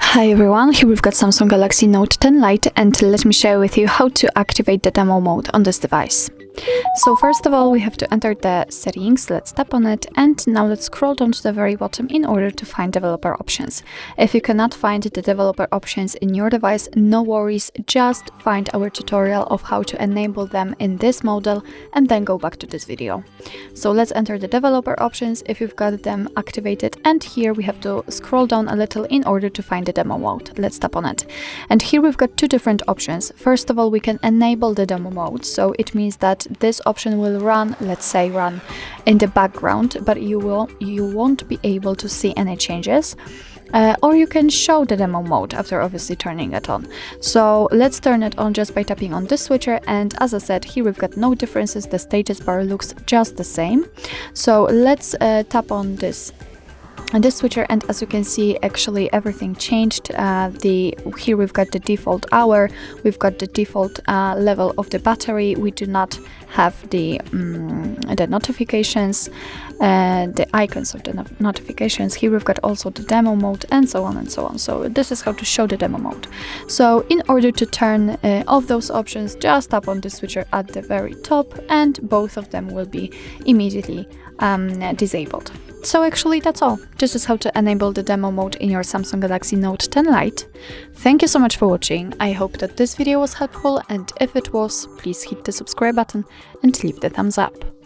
Hi everyone, here we've got Samsung Galaxy Note 10 Lite, and let me share with you how to activate the demo mode on this device. So first of all, we have to enter the settings. Let's tap on it, and now let's scroll down to the very bottom in order to find developer options. If you cannot find the developer options in your device, no worries, just find our tutorial of how to enable them in this model and then go back to this video. So let's enter the developer options if you've got them activated, and here we have to scroll down a little in order to find the demo mode. Let's tap on it. And here we've got two different options. First of all, we can enable the demo mode, so it means that this option will run, let's say run in the background, but you won't be able to see any changes. Or you can show the demo mode after obviously turning it on. So let's turn it on just by tapping on this switcher, and as I said, here we've got no differences, the status bar looks just the same. So let's tap on this switcher, and as you can see, actually everything changed. Here we've got the default hour, we've got the default level of the battery, we do not have the notifications, the icons of the notifications. Here we've got also the demo mode, and so on and so on. So this is how to show the demo mode. So in order to turn off those options, just tap on the switcher at the very top, and both of them will be immediately disabled. So actually that's all. This is how to enable the demo mode in your Samsung Galaxy Note 10 Lite. Thank you so much for watching. I hope that this video was helpful, and if it was, please hit the subscribe button and leave the thumbs up.